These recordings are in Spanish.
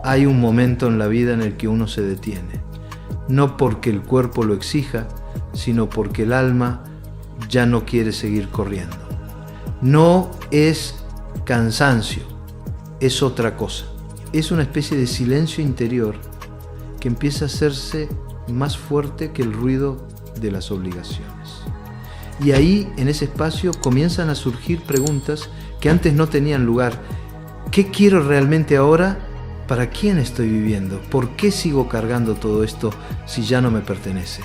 hay un momento en la vida en el que uno se detiene. No porque el cuerpo lo exija, sino porque el alma ya no quiere seguir corriendo. No es cansancio, es otra cosa. Es una especie de silencio interior que empieza a hacerse más fuerte que el ruido de las obligaciones. Y ahí, en ese espacio, comienzan a surgir preguntas que antes no tenían lugar. ¿Qué quiero realmente ahora? ¿Para quién estoy viviendo? ¿Por qué sigo cargando todo esto si ya no me pertenece?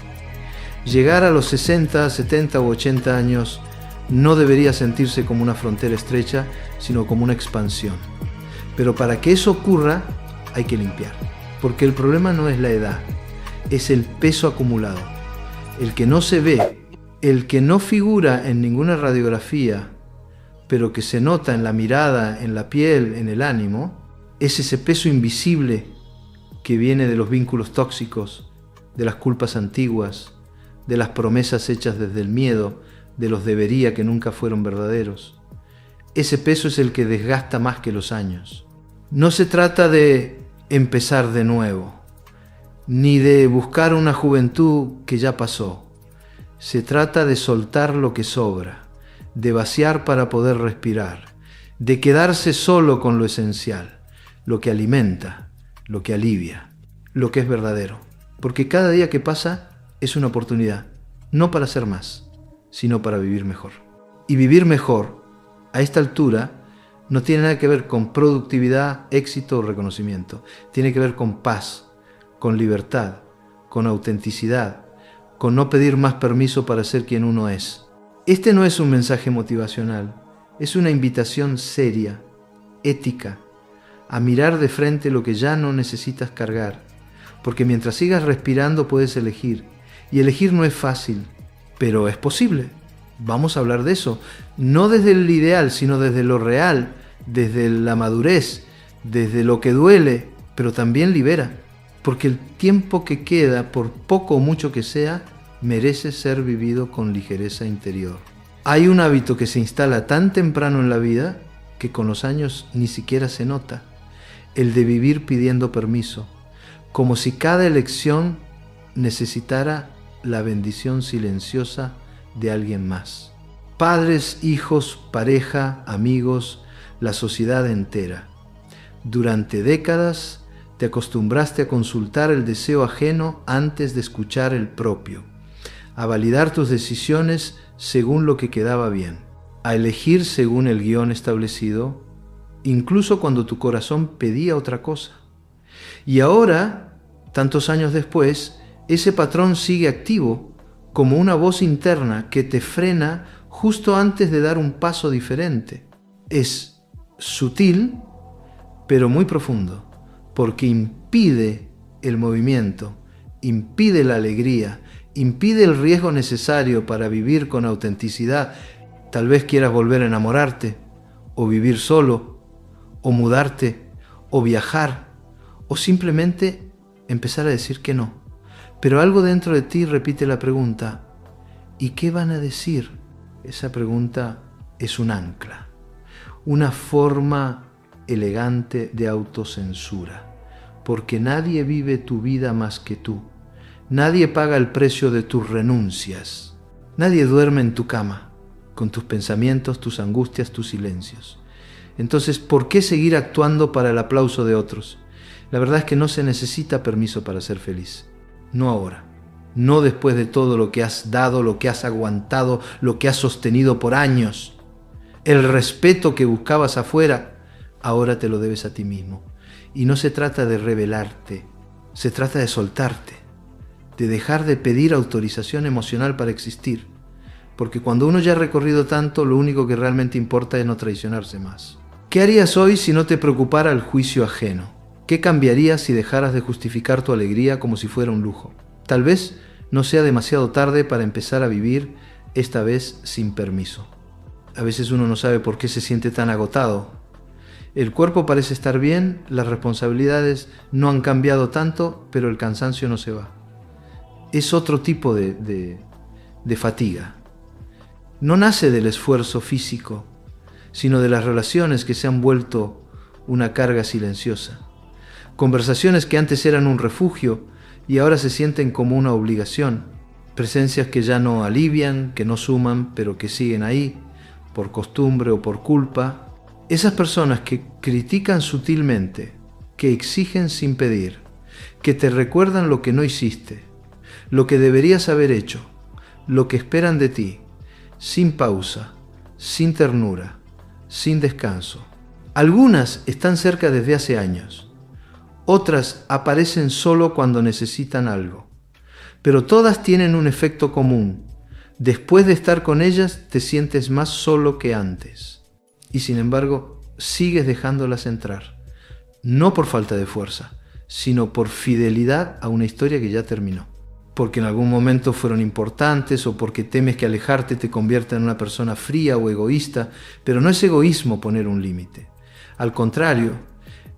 Llegar a los 60, 70 u 80 años no debería sentirse como una frontera estrecha, sino como una expansión. Pero para que eso ocurra, hay que limpiar. Porque el problema no es la edad, es el peso acumulado. El que no se ve, el que no figura en ninguna radiografía, pero que se nota en la mirada, en la piel, en el ánimo, es ese peso invisible que viene de los vínculos tóxicos, de las culpas antiguas, de las promesas hechas desde el miedo, de los debería que nunca fueron verdaderos. Ese peso es el que desgasta más que los años. No se trata de empezar de nuevo, ni de buscar una juventud que ya pasó. Se trata de soltar lo que sobra, de vaciar para poder respirar, de quedarse solo con lo esencial, lo que alimenta, lo que alivia, lo que es verdadero. Porque cada día que pasa es una oportunidad, no para ser más, sino para vivir mejor. Y vivir mejor, a esta altura, no tiene nada que ver con productividad, éxito o reconocimiento. Tiene que ver con paz, con libertad, con autenticidad, con no pedir más permiso para ser quien uno es. Este no es un mensaje motivacional, es una invitación seria, ética, a mirar de frente lo que ya no necesitas cargar. Porque mientras sigas respirando puedes elegir. Y elegir no es fácil, pero es posible. Vamos a hablar de eso, no desde el ideal, sino desde lo real, desde la madurez, desde lo que duele, pero también libera. Porque el tiempo que queda, por poco o mucho que sea, merece ser vivido con ligereza interior. Hay un hábito que se instala tan temprano en la vida que con los años ni siquiera se nota. El de vivir pidiendo permiso, como si cada elección necesitara la bendición silenciosa de alguien más. Padres, hijos, pareja, amigos, la sociedad entera. Durante décadas te acostumbraste a consultar el deseo ajeno antes de escuchar el propio, a validar tus decisiones según lo que quedaba bien, a elegir según el guión establecido, incluso cuando tu corazón pedía otra cosa. Y ahora, tantos años después, ese patrón sigue activo como una voz interna que te frena justo antes de dar un paso diferente. Es sutil, pero muy profundo, porque impide el movimiento, impide la alegría, impide el riesgo necesario para vivir con autenticidad. Tal vez quieras volver a enamorarte, o vivir solo, o mudarte, o viajar, o simplemente empezar a decir que no. Pero algo dentro de ti repite la pregunta, ¿y qué van a decir? Esa pregunta es un ancla, una forma elegante de autocensura, porque nadie vive tu vida más que tú. Nadie paga el precio de tus renuncias. Nadie duerme en tu cama, con tus pensamientos, tus angustias, tus silencios. Entonces, ¿por qué seguir actuando para el aplauso de otros? La verdad es que no se necesita permiso para ser feliz. No ahora. No después de todo lo que has dado, lo que has aguantado, lo que has sostenido por años. El respeto que buscabas afuera, ahora te lo debes a ti mismo. Y no se trata de rebelarte, se trata de soltarte, de dejar de pedir autorización emocional para existir. Porque cuando uno ya ha recorrido tanto, lo único que realmente importa es no traicionarse más. ¿Qué harías hoy si no te preocupara el juicio ajeno? ¿Qué cambiarías si dejaras de justificar tu alegría como si fuera un lujo? Tal vez no sea demasiado tarde para empezar a vivir, esta vez sin permiso. A veces uno no sabe por qué se siente tan agotado. El cuerpo parece estar bien, las responsabilidades no han cambiado tanto, pero el cansancio no se va. Es otro tipo de fatiga. No nace del esfuerzo físico, sino de las relaciones que se han vuelto una carga silenciosa. Conversaciones que antes eran un refugio y ahora se sienten como una obligación. Presencias que ya no alivian, que no suman, pero que siguen ahí, por costumbre o por culpa. Esas personas que critican sutilmente, que exigen sin pedir, que te recuerdan lo que no hiciste, lo que deberías haber hecho, lo que esperan de ti, sin pausa, sin ternura, sin descanso. Algunas están cerca desde hace años, otras aparecen solo cuando necesitan algo, pero todas tienen un efecto común. Después de estar con ellas te sientes más solo que antes, y sin embargo sigues dejándolas entrar, no por falta de fuerza, sino por fidelidad a una historia que ya terminó. Porque en algún momento fueron importantes o porque temes que alejarte te convierta en una persona fría o egoísta, pero no es egoísmo poner un límite. Al contrario,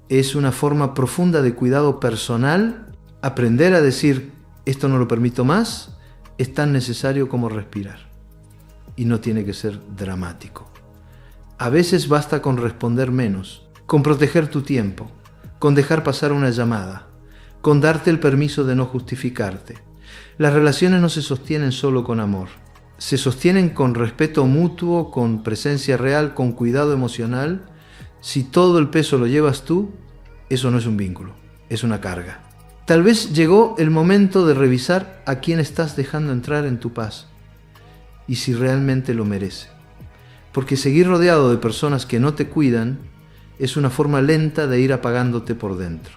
es una forma profunda de cuidado personal. Aprender a decir, esto no lo permito más, es tan necesario como respirar. Y no tiene que ser dramático. A veces basta con responder menos, con proteger tu tiempo, con dejar pasar una llamada, con darte el permiso de no justificarte. Las relaciones no se sostienen solo con amor, se sostienen con respeto mutuo, con presencia real, con cuidado emocional. Si todo el peso lo llevas tú, eso no es un vínculo, es una carga. Tal vez llegó el momento de revisar a quién estás dejando entrar en tu paz y si realmente lo merece. Porque seguir rodeado de personas que no te cuidan es una forma lenta de ir apagándote por dentro.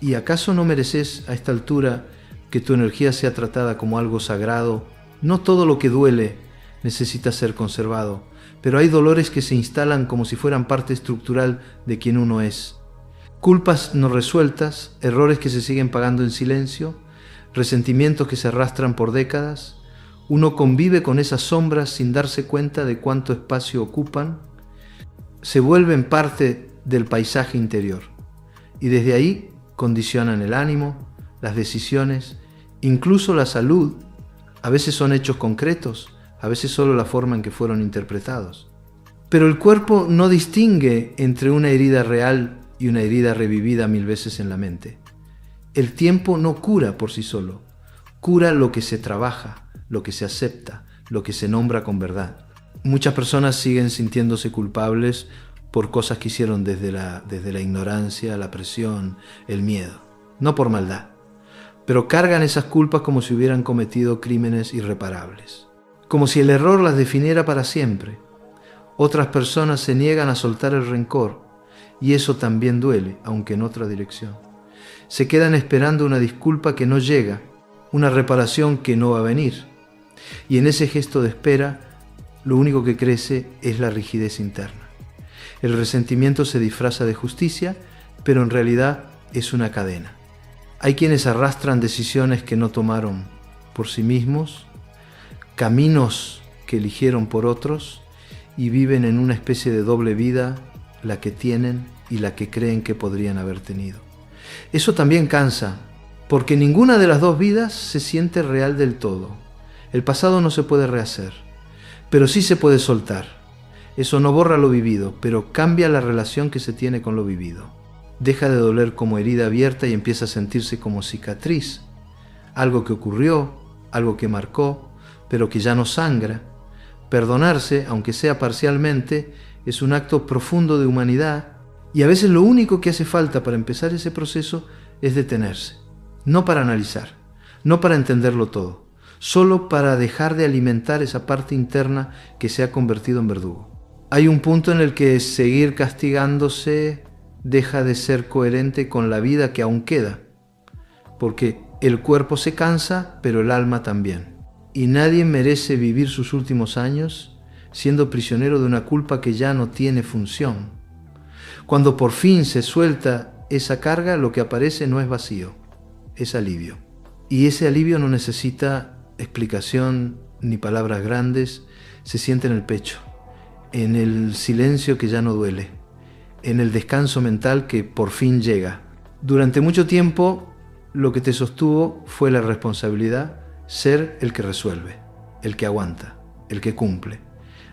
¿Y acaso no mereces a esta altura que tu energía sea tratada como algo sagrado? No todo lo que duele necesita ser conservado, pero hay dolores que se instalan como si fueran parte estructural de quien uno es. Culpas no resueltas, errores que se siguen pagando en silencio, resentimientos que se arrastran por décadas. Uno convive con esas sombras sin darse cuenta de cuánto espacio ocupan. Se vuelven parte del paisaje interior y desde ahí condicionan el ánimo, las decisiones, incluso la salud. A veces son hechos concretos, a veces solo la forma en que fueron interpretados. Pero el cuerpo no distingue entre una herida real y una herida revivida 1000 veces en la mente. El tiempo no cura por sí solo, cura lo que se trabaja, lo que se acepta, lo que se nombra con verdad. Muchas personas siguen sintiéndose culpables por cosas que hicieron desde la ignorancia, la presión, el miedo, no por maldad, pero cargan esas culpas como si hubieran cometido crímenes irreparables, como si el error las definiera para siempre. Otras personas se niegan a soltar el rencor y eso también duele, aunque en otra dirección. Se quedan esperando una disculpa que no llega, una reparación que no va a venir. Y en ese gesto de espera, lo único que crece es la rigidez interna. El resentimiento se disfraza de justicia, pero en realidad es una cadena. Hay quienes arrastran decisiones que no tomaron por sí mismos, caminos que eligieron por otros, y viven en una especie de doble vida, la que tienen y la que creen que podrían haber tenido. Eso también cansa, porque ninguna de las dos vidas se siente real del todo. El pasado no se puede rehacer, pero sí se puede soltar. Eso no borra lo vivido, pero cambia la relación que se tiene con lo vivido. Deja de doler como herida abierta y empieza a sentirse como cicatriz. Algo que ocurrió, algo que marcó, pero que ya no sangra. Perdonarse, aunque sea parcialmente, es un acto profundo de humanidad, y a veces lo único que hace falta para empezar ese proceso es detenerse. No para analizar, no para entenderlo todo, solo para dejar de alimentar esa parte interna que se ha convertido en verdugo. Hay un punto en el que seguir castigándose deja de ser coherente con la vida que aún queda, porque el cuerpo se cansa, pero el alma también. Y nadie merece vivir sus últimos años siendo prisionero de una culpa que ya no tiene función. Cuando por fin se suelta esa carga, lo que aparece no es vacío, es alivio. Y ese alivio no necesita explicación ni palabras grandes, se siente en el pecho, en el silencio que ya no duele, en el descanso mental que por fin llega. Durante mucho tiempo, lo que te sostuvo fue la responsabilidad, ser el que resuelve, el que aguanta, el que cumple.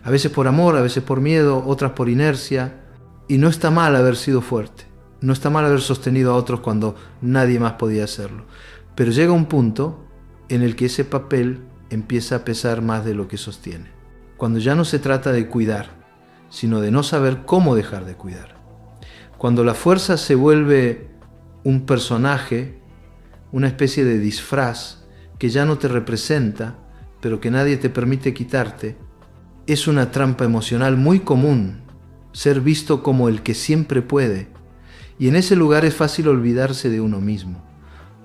A veces por amor, a veces por miedo, otras por inercia. Y no está mal haber sido fuerte, No está mal haber sostenido a otros cuando nadie más podía hacerlo. Pero llega un punto en el que ese papel empieza a pesar más de lo que sostiene. Cuando ya no se trata de cuidar, sino de no saber cómo dejar de cuidar. Cuando la fuerza se vuelve un personaje, una especie de disfraz que ya no te representa, pero que nadie te permite quitarte, es una trampa emocional muy común, ser visto como el que siempre puede. Y en ese lugar es fácil olvidarse de uno mismo,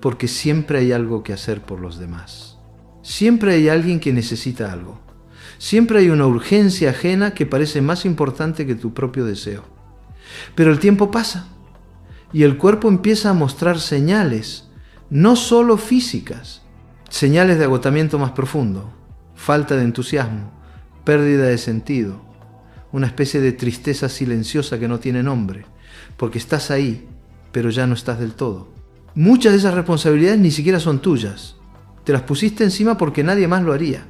porque siempre hay algo que hacer por los demás. Siempre hay alguien que necesita algo. Siempre hay una urgencia ajena que parece más importante que tu propio deseo. Pero el tiempo pasa y el cuerpo empieza a mostrar señales, no solo físicas, señales de agotamiento más profundo, falta de entusiasmo, pérdida de sentido, una especie de tristeza silenciosa que no tiene nombre, porque estás ahí, pero ya no estás del todo. Muchas de esas responsabilidades ni siquiera son tuyas. Te las pusiste encima porque nadie más lo haría,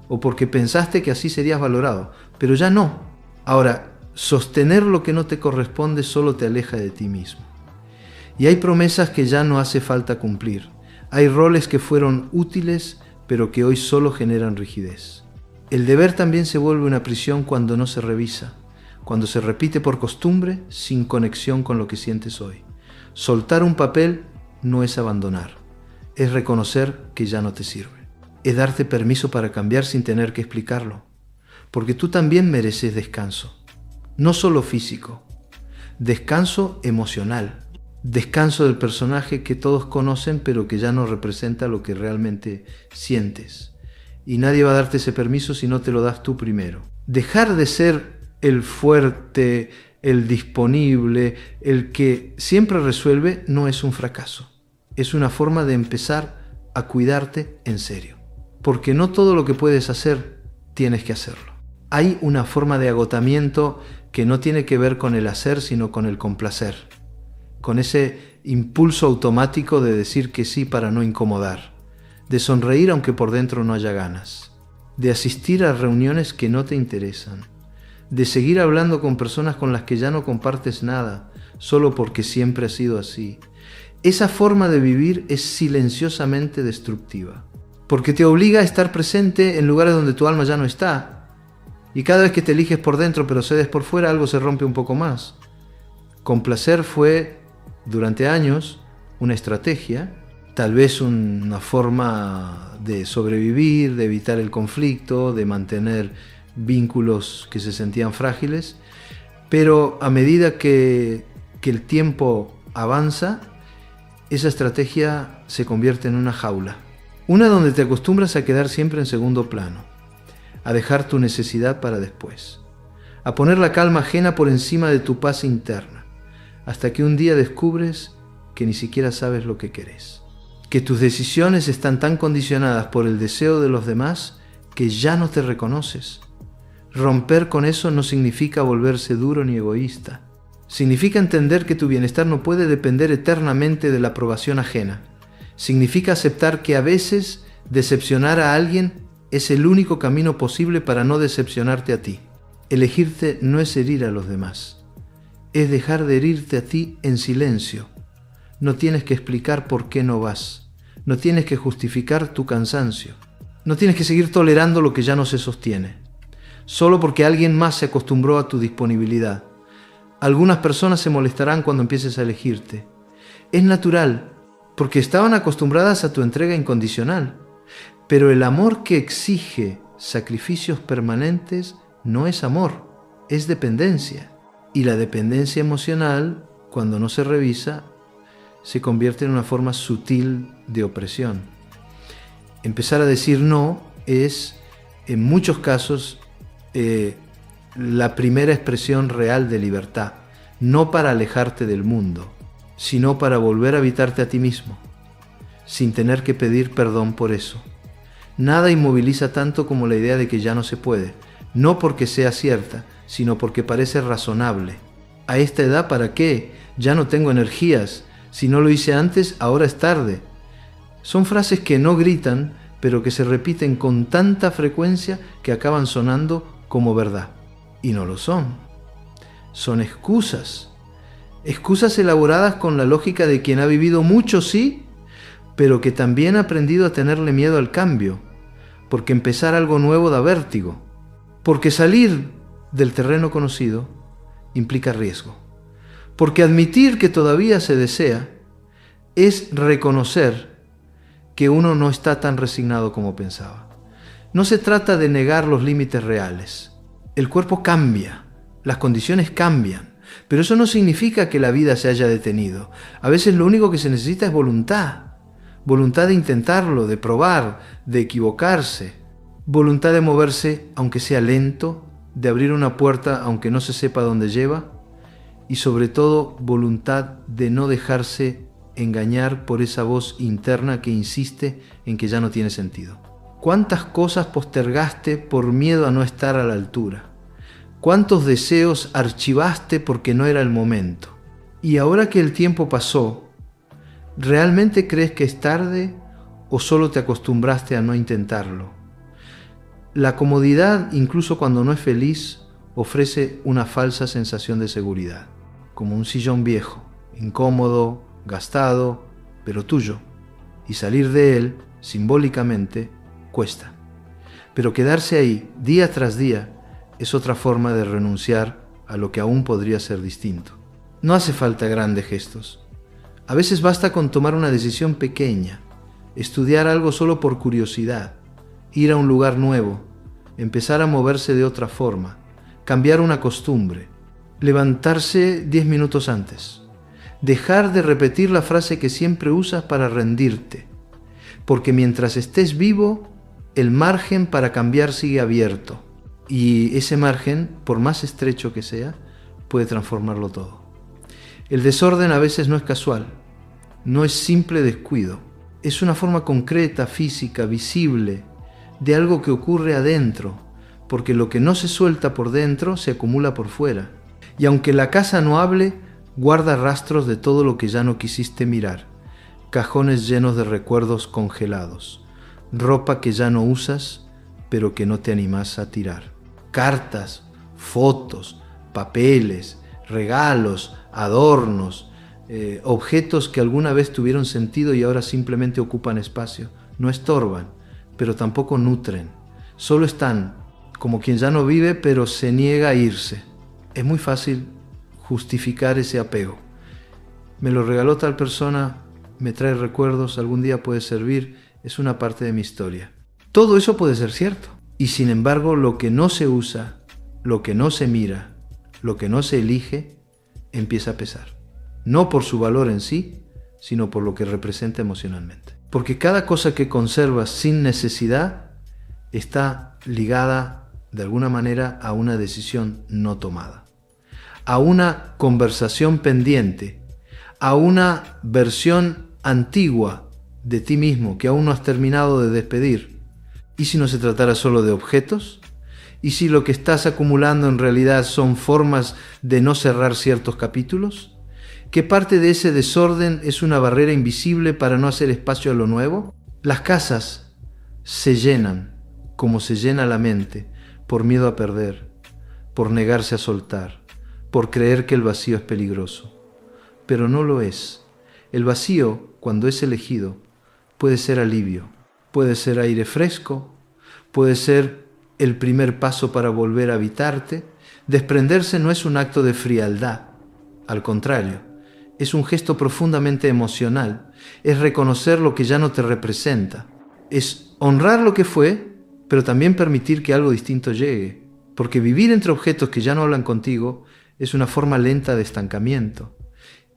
o porque pensaste que así serías valorado, pero ya no. Ahora, sostener lo que no te corresponde solo te aleja de ti mismo. Y hay promesas que ya no hace falta cumplir. Hay roles que fueron útiles, pero que hoy solo generan rigidez. El deber también se vuelve una prisión cuando no se revisa, cuando se repite por costumbre sin conexión con lo que sientes hoy. Soltar un papel no es abandonar, es reconocer que ya no te sirve. Es darte permiso para cambiar sin tener que explicarlo, porque tú también mereces descanso, no solo físico, descanso emocional, descanso del personaje que todos conocen pero que ya no representa lo que realmente sientes. Y nadie va a darte ese permiso si no te lo das tú primero. Dejar de ser el fuerte, el disponible, el que siempre resuelve, no es un fracaso. Es una forma de empezar a cuidarte en serio. Porque no todo lo que puedes hacer, tienes que hacerlo. Hay una forma de agotamiento que no tiene que ver con el hacer, sino con el complacer. Con ese impulso automático de decir que sí para no incomodar. De sonreír aunque por dentro no haya ganas. De asistir a reuniones que no te interesan. De seguir hablando con personas con las que ya no compartes nada, solo porque siempre ha sido así. Esa forma de vivir es silenciosamente destructiva, porque te obliga a estar presente en lugares donde tu alma ya no está. Y cada vez que te eliges por dentro pero cedes por fuera, algo se rompe un poco más. Complacer fue, durante años, una estrategia, tal vez una forma de sobrevivir, de evitar el conflicto, de mantener vínculos que se sentían frágiles, pero a medida que el tiempo avanza, esa estrategia se convierte en una jaula, una donde te acostumbras a quedar siempre en segundo plano, a dejar tu necesidad para después, a poner la calma ajena por encima de tu paz interna, hasta que un día descubres que ni siquiera sabes lo que querés, que tus decisiones están tan condicionadas por el deseo de los demás que ya no te reconoces. Romper con eso no significa volverse duro ni egoísta. Significa entender que tu bienestar no puede depender eternamente de la aprobación ajena. Significa aceptar que a veces decepcionar a alguien es el único camino posible para no decepcionarte a ti. Elegirte no es herir a los demás. Es dejar de herirte a ti en silencio. No tienes que explicar por qué no vas. No tienes que justificar tu cansancio. No tienes que seguir tolerando lo que ya no se sostiene. Solo porque alguien más se acostumbró a tu disponibilidad. Algunas personas se molestarán cuando empieces a elegirte. Es natural, porque estaban acostumbradas a tu entrega incondicional. Pero el amor que exige sacrificios permanentes no es amor, es dependencia. Y la dependencia emocional, cuando no se revisa, se convierte en una forma sutil de opresión. Empezar a decir no es, en muchos casos, la primera expresión real de libertad, no para alejarte del mundo, sino para volver a habitarte a ti mismo, sin tener que pedir perdón por eso. Nada inmoviliza tanto como la idea de que ya no se puede, no porque sea cierta, sino porque parece razonable. A esta edad, ¿para qué? Ya no tengo energías. Si no lo hice antes, ahora es tarde. Son frases que no gritan, pero que se repiten con tanta frecuencia que acaban sonando como verdad. Y no lo son. Son excusas. Excusas elaboradas con la lógica de quien ha vivido mucho, sí, pero que también ha aprendido a tenerle miedo al cambio, porque empezar algo nuevo da vértigo, porque salir del terreno conocido implica riesgo, porque admitir que todavía se desea es reconocer que uno no está tan resignado como pensaba. No se trata de negar los límites reales. El cuerpo cambia, las condiciones cambian, pero eso no significa que la vida se haya detenido. A veces lo único que se necesita es voluntad. Voluntad de intentarlo, de probar, de equivocarse. Voluntad de moverse aunque sea lento, de abrir una puerta aunque no se sepa dónde lleva. Y sobre todo, voluntad de no dejarse engañar por esa voz interna que insiste en que ya no tiene sentido. ¿Cuántas cosas postergaste por miedo a no estar a la altura? ¿Cuántos deseos archivaste porque no era el momento? Y ahora que el tiempo pasó, ¿realmente crees que es tarde o solo te acostumbraste a no intentarlo? La comodidad, incluso cuando no es feliz, ofrece una falsa sensación de seguridad, como un sillón viejo, incómodo, gastado, pero tuyo, y salir de él, simbólicamente, cuesta. Pero quedarse ahí, día tras día, es otra forma de renunciar a lo que aún podría ser distinto. No hace falta grandes gestos. A veces basta con tomar una decisión pequeña, estudiar algo solo por curiosidad, ir a un lugar nuevo, empezar a moverse de otra forma, cambiar una costumbre, levantarse 10 minutos antes, dejar de repetir la frase que siempre usas para rendirte, porque mientras estés vivo, el margen para cambiar sigue abierto. Y ese margen, por más estrecho que sea, puede transformarlo todo. El desorden a veces no es casual, no es simple descuido. Es una forma concreta, física, visible, de algo que ocurre adentro, porque lo que no se suelta por dentro se acumula por fuera. Y aunque la casa no hable, guarda rastros de todo lo que ya no quisiste mirar, cajones llenos de recuerdos congelados, ropa que ya no usas, pero que no te animás a tirar. Cartas, fotos, papeles, regalos, adornos, objetos que alguna vez tuvieron sentido y ahora simplemente ocupan espacio. No estorban, pero tampoco nutren. Solo están como quien ya no vive, pero se niega a irse. Es muy fácil justificar ese apego. Me lo regaló tal persona, me trae recuerdos, algún día puede servir, es una parte de mi historia. Todo eso puede ser cierto. Y sin embargo, lo que no se usa, lo que no se mira, lo que no se elige, empieza a pesar. No por su valor en sí, sino por lo que representa emocionalmente. Porque cada cosa que conservas sin necesidad está ligada de alguna manera a una decisión no tomada, a una conversación pendiente, a una versión antigua de ti mismo que aún no has terminado de despedir. ¿Y si no se tratara solo de objetos? ¿Y si lo que estás acumulando en realidad son formas de no cerrar ciertos capítulos? ¿Qué parte de ese desorden es una barrera invisible para no hacer espacio a lo nuevo? Las casas se llenan, como se llena la mente, por miedo a perder, por negarse a soltar, por creer que el vacío es peligroso. Pero no lo es. El vacío, cuando es elegido, puede ser alivio. Puede ser aire fresco, puede ser el primer paso para volver a habitarte. Desprenderse no es un acto de frialdad, al contrario, es un gesto profundamente emocional, es reconocer lo que ya no te representa, es honrar lo que fue, pero también permitir que algo distinto llegue, porque vivir entre objetos que ya no hablan contigo es una forma lenta de estancamiento,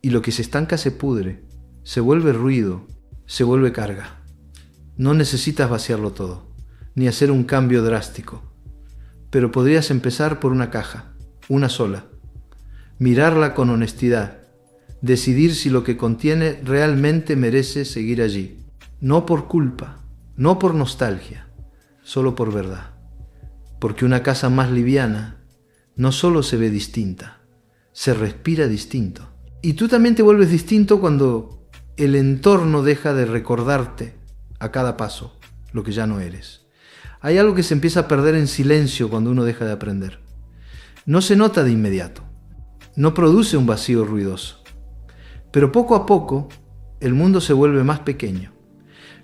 y lo que se estanca se pudre, se vuelve ruido, se vuelve carga. No necesitas vaciarlo todo, ni hacer un cambio drástico, pero podrías empezar por una caja, una sola, mirarla con honestidad, decidir si lo que contiene realmente merece seguir allí, no por culpa, no por nostalgia, solo por verdad, porque una casa más liviana no solo se ve distinta, se respira distinto. Y tú también te vuelves distinto cuando el entorno deja de recordarte a cada paso lo que ya no eres. Hay algo que se empieza a perder en silencio cuando uno deja de aprender. No se nota de inmediato, no produce un vacío ruidoso, Pero poco a poco, el mundo se vuelve más pequeño.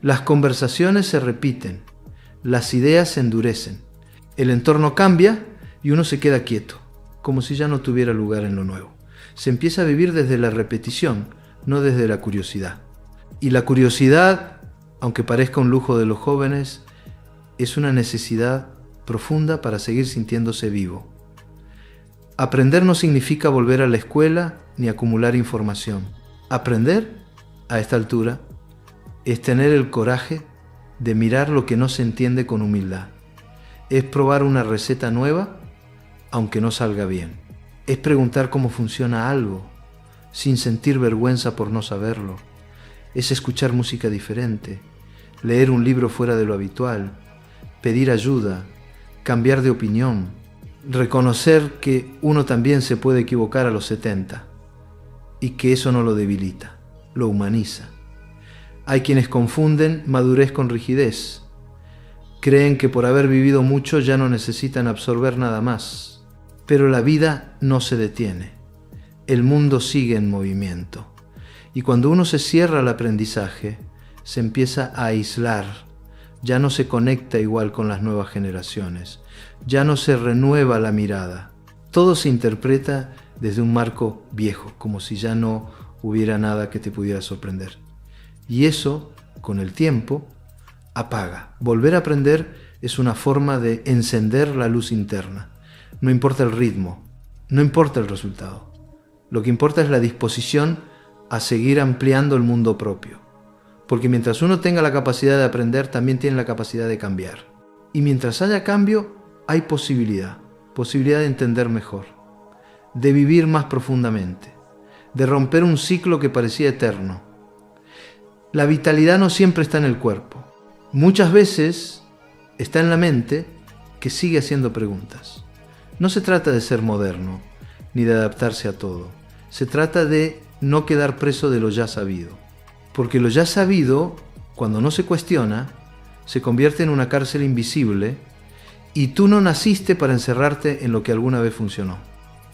Las conversaciones se repiten, las ideas se endurecen, el entorno cambia y uno se queda quieto, como si ya no tuviera lugar en lo nuevo. Se empieza a vivir desde la repetición, no desde la curiosidad. Y la curiosidad, aunque parezca un lujo de los jóvenes, es una necesidad profunda para seguir sintiéndose vivo. Aprender no significa volver a la escuela ni acumular información. Aprender, a esta altura, es tener el coraje de mirar lo que no se entiende con humildad. Es probar una receta nueva, aunque no salga bien. Es preguntar cómo funciona algo, sin sentir vergüenza por no saberlo. Es escuchar música diferente, leer un libro fuera de lo habitual, pedir ayuda, cambiar de opinión, reconocer que uno también se puede equivocar a los 70 y que eso no lo debilita, lo humaniza. Hay quienes confunden madurez con rigidez. Creen que por haber vivido mucho ya no necesitan absorber nada más. Pero la vida no se detiene. El mundo sigue en movimiento. Y cuando uno se cierra al aprendizaje, se empieza a aislar. Ya no se conecta igual con las nuevas generaciones. Ya no se renueva la mirada. Todo se interpreta desde un marco viejo, como si ya no hubiera nada que te pudiera sorprender. Y eso, con el tiempo, apaga. Volver a aprender es una forma de encender la luz interna. No importa el ritmo, no importa el resultado. Lo que importa es la disposición a seguir ampliando el mundo propio. Porque mientras uno tenga la capacidad de aprender, también tiene la capacidad de cambiar. Y mientras haya cambio, hay posibilidad de entender mejor, de vivir más profundamente, de romper un ciclo que parecía eterno. La vitalidad no siempre está en el cuerpo. Muchas veces está en la mente que sigue haciendo preguntas. No se trata de ser moderno, ni de adaptarse a todo. Se trata de no quedar preso de lo ya sabido. Porque lo ya sabido, cuando no se cuestiona, se convierte en una cárcel invisible y tú no naciste para encerrarte en lo que alguna vez funcionó.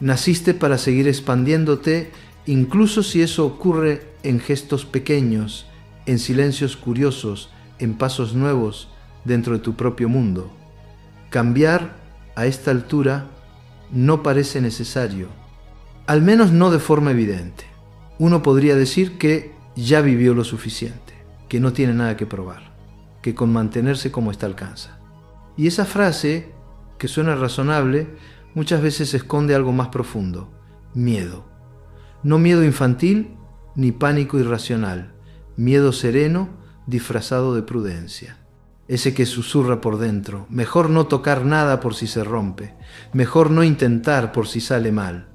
Naciste para seguir expandiéndote, incluso si eso ocurre en gestos pequeños, en silencios curiosos, en pasos nuevos dentro de tu propio mundo. Cambiar a esta altura no parece necesario, al menos no de forma evidente. Uno podría decir que ya vivió lo suficiente, que no tiene nada que probar, que con mantenerse como está alcanza. Y esa frase, que suena razonable, muchas veces esconde algo más profundo: miedo. No miedo infantil ni pánico irracional, miedo sereno disfrazado de prudencia. Ese que susurra por dentro: mejor no tocar nada por si se rompe, mejor no intentar por si sale mal.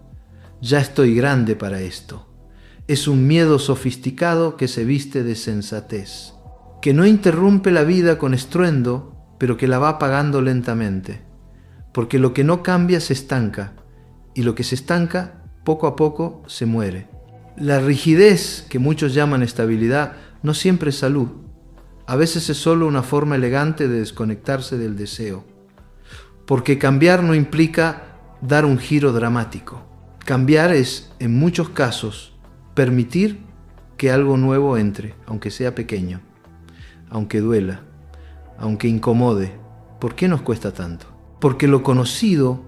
Ya estoy grande para esto. Es un miedo sofisticado que se viste de sensatez, que no interrumpe la vida con estruendo, pero que la va apagando lentamente, porque lo que no cambia se estanca, y lo que se estanca poco a poco se muere. La rigidez, que muchos llaman estabilidad, no siempre es salud. A veces es solo una forma elegante de desconectarse del deseo. Porque cambiar no implica dar un giro dramático. Cambiar es, en muchos casos, permitir que algo nuevo entre, aunque sea pequeño, aunque duela, aunque incomode. ¿Por qué nos cuesta tanto? Porque lo conocido,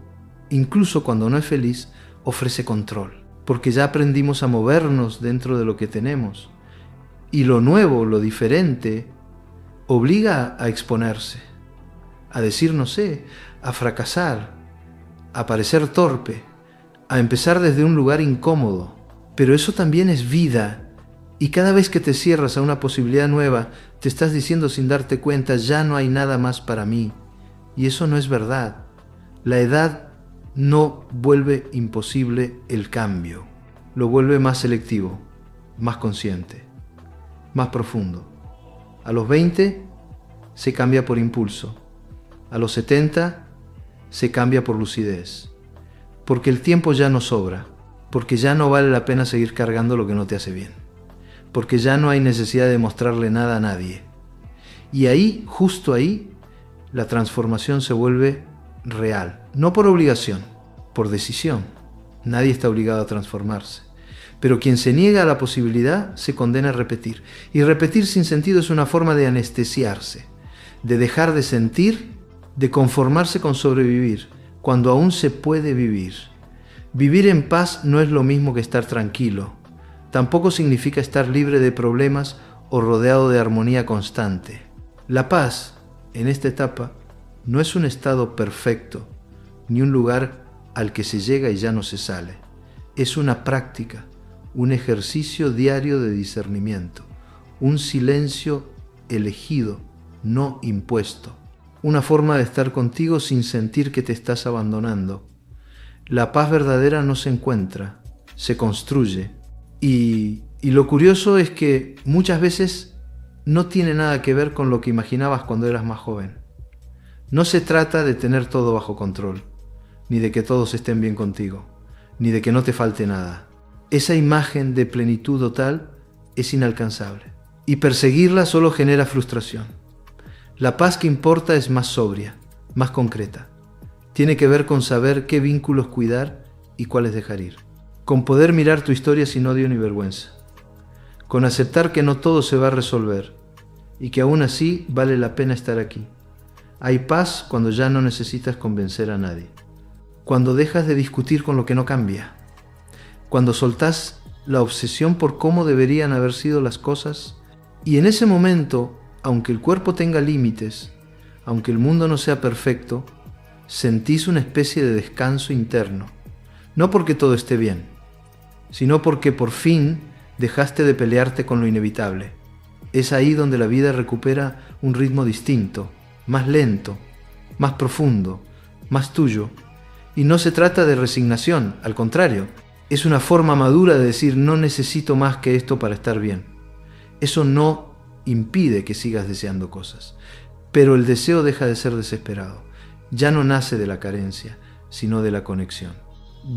incluso cuando no es feliz, ofrece control. Porque ya aprendimos a movernos dentro de lo que tenemos. Y lo nuevo, lo diferente, obliga a exponerse, a decir no sé, a fracasar, a parecer torpe, a empezar desde un lugar incómodo. Pero eso también es vida. Y cada vez que te cierras a una posibilidad nueva, te estás diciendo sin darte cuenta: ya no hay nada más para mí. Y eso no es verdad. La edad no vuelve imposible el cambio. Lo vuelve más selectivo, más consciente, más profundo. A los 20 se cambia por impulso. A los 70 se cambia por lucidez. Porque el tiempo ya no sobra. Porque ya no vale la pena seguir cargando lo que no te hace bien. Porque ya no hay necesidad de mostrarle nada a nadie. Y ahí, justo ahí, la transformación se vuelve real. No por obligación, por decisión. Nadie está obligado a transformarse. Pero quien se niega a la posibilidad se condena a repetir. Y repetir sin sentido es una forma de anestesiarse, de dejar de sentir, de conformarse con sobrevivir, cuando aún se puede vivir. Vivir en paz no es lo mismo que estar tranquilo. Tampoco significa estar libre de problemas o rodeado de armonía constante. La paz, en esta etapa, no es un estado perfecto, ni un lugar al que se llega y ya no se sale. Es una práctica, un ejercicio diario de discernimiento, un silencio elegido, no impuesto, una forma de estar contigo sin sentir que te estás abandonando. La paz verdadera no se encuentra, se construye. Y lo curioso es que muchas veces no tiene nada que ver con lo que imaginabas cuando eras más joven. No se trata de tener todo bajo control, ni de que todos estén bien contigo, ni de que no te falte nada. Esa imagen de plenitud total es inalcanzable, y perseguirla solo genera frustración. La paz que importa es más sobria, más concreta. Tiene que ver con saber qué vínculos cuidar y cuáles dejar ir. Con poder mirar tu historia sin odio ni vergüenza. Con aceptar que no todo se va a resolver y que aún así vale la pena estar aquí. Hay paz cuando ya no necesitas convencer a nadie. Cuando dejas de discutir con lo que no cambia. Cuando soltás la obsesión por cómo deberían haber sido las cosas. Y en ese momento, aunque el cuerpo tenga límites, aunque el mundo no sea perfecto, sentís una especie de descanso interno. No porque todo esté bien, sino porque por fin dejaste de pelearte con lo inevitable. Es ahí donde la vida recupera un ritmo distinto, más lento, más profundo, más tuyo. Y no se trata de resignación, al contrario, es una forma madura de decir no necesito más que esto para estar bien. Eso no impide que sigas deseando cosas, pero el deseo deja de ser desesperado. Ya no nace de la carencia, sino de la conexión.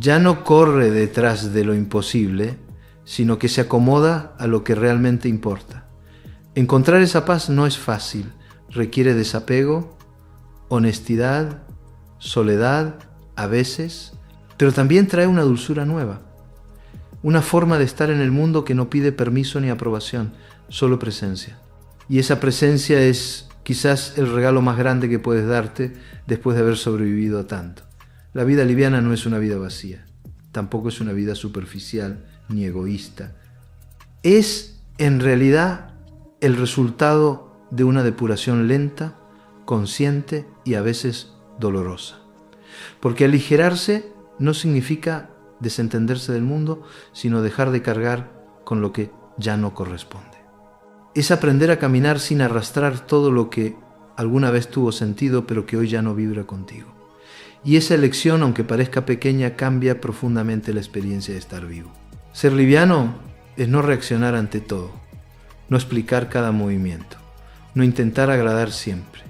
Ya no corre detrás de lo imposible, sino que se acomoda a lo que realmente importa. Encontrar esa paz no es fácil, requiere desapego, honestidad, soledad, a veces, pero también trae una dulzura nueva, una forma de estar en el mundo que no pide permiso ni aprobación, solo presencia. Y esa presencia es quizás el regalo más grande que puedes darte después de haber sobrevivido a tanto. La vida liviana no es una vida vacía, tampoco es una vida superficial ni egoísta. Es en realidad el resultado de una depuración lenta, consciente y a veces dolorosa. Porque aligerarse no significa desentenderse del mundo, sino dejar de cargar con lo que ya no corresponde. Es aprender a caminar sin arrastrar todo lo que alguna vez tuvo sentido, pero que hoy ya no vibra contigo. Y esa elección, aunque parezca pequeña, cambia profundamente la experiencia de estar vivo. Ser liviano es no reaccionar ante todo, no explicar cada movimiento, no intentar agradar siempre,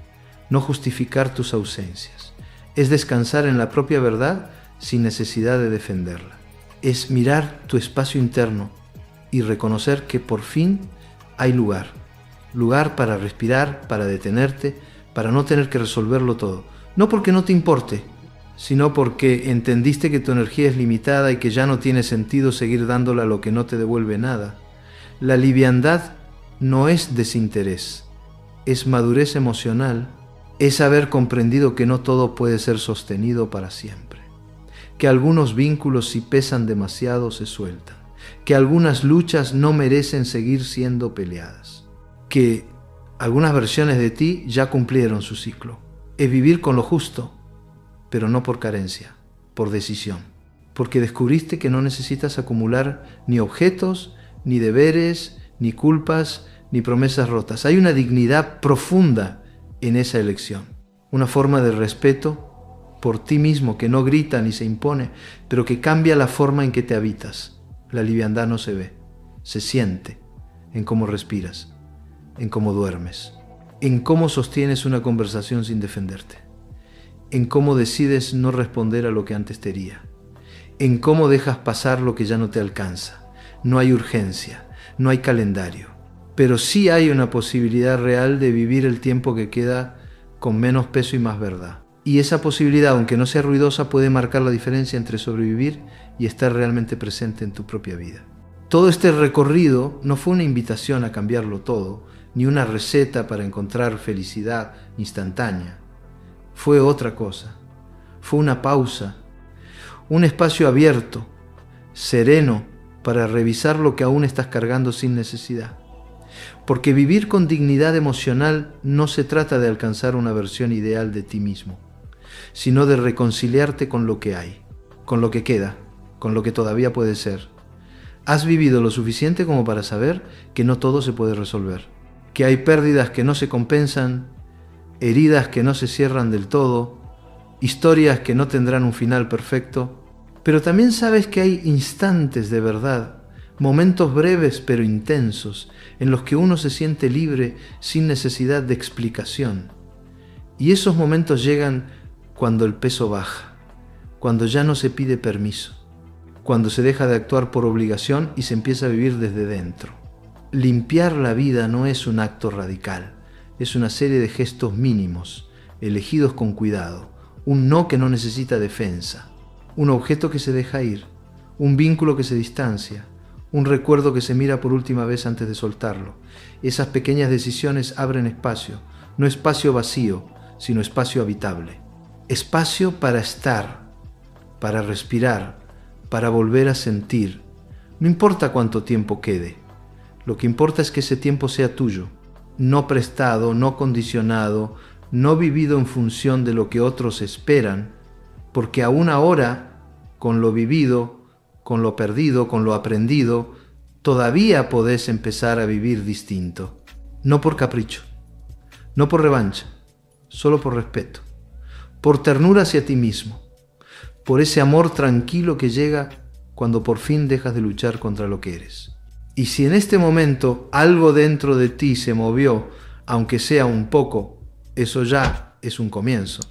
no justificar tus ausencias. Es descansar en la propia verdad sin necesidad de defenderla. Es mirar tu espacio interno y reconocer que por fin hay lugar para respirar, para detenerte, para no tener que resolverlo todo. No porque no te importe, sino porque entendiste que tu energía es limitada y que ya no tiene sentido seguir dándola a lo que no te devuelve nada. La liviandad no es desinterés, es madurez emocional, es haber comprendido que no todo puede ser sostenido para siempre, que algunos vínculos si pesan demasiado se sueltan, que algunas luchas no merecen seguir siendo peleadas, que algunas versiones de ti ya cumplieron su ciclo. Es vivir con lo justo, pero no por carencia, por decisión, porque descubriste que no necesitas acumular ni objetos, ni deberes, ni culpas, ni promesas rotas. Hay una dignidad profunda en esa elección, una forma de respeto por ti mismo que no grita ni se impone, pero que cambia la forma en que te habitas. La liviandad no se ve, se siente en cómo respiras, en cómo duermes, en cómo sostienes una conversación sin defenderte, en cómo decides no responder a lo que antes te hería, en cómo dejas pasar lo que ya no te alcanza. No hay urgencia, no hay calendario, pero sí hay una posibilidad real de vivir el tiempo que queda con menos peso y más verdad. Y esa posibilidad, aunque no sea ruidosa, puede marcar la diferencia entre sobrevivir y estar realmente presente en tu propia vida. Todo este recorrido no fue una invitación a cambiarlo todo, ni una receta para encontrar felicidad instantánea. Fue otra cosa. Fue una pausa, un espacio abierto, sereno, para revisar lo que aún estás cargando sin necesidad. Porque vivir con dignidad emocional no se trata de alcanzar una versión ideal de ti mismo, sino de reconciliarte con lo que hay, con lo que queda, con lo que todavía puede ser. Has vivido lo suficiente como para saber que no todo se puede resolver, que hay pérdidas que no se compensan, heridas que no se cierran del todo, historias que no tendrán un final perfecto, pero también sabes que hay instantes de verdad, momentos breves pero intensos, en los que uno se siente libre sin necesidad de explicación. Y esos momentos llegan cuando el peso baja, cuando ya no se pide permiso, cuando se deja de actuar por obligación y se empieza a vivir desde dentro. Limpiar la vida no es un acto radical, es una serie de gestos mínimos, elegidos con cuidado, un no que no necesita defensa, un objeto que se deja ir, un vínculo que se distancia, un recuerdo que se mira por última vez antes de soltarlo. Esas pequeñas decisiones abren espacio, no espacio vacío, sino espacio habitable. Espacio para estar, para respirar, para volver a sentir. No importa cuánto tiempo quede, lo que importa es que ese tiempo sea tuyo, no prestado, no condicionado, no vivido en función de lo que otros esperan, porque aún ahora, con lo vivido, con lo perdido, con lo aprendido, todavía podés empezar a vivir distinto. No por capricho, no por revancha, solo por respeto, por ternura hacia ti mismo, por ese amor tranquilo que llega cuando por fin dejas de luchar contra lo que eres. Y si en este momento algo dentro de ti se movió, aunque sea un poco, eso ya es un comienzo.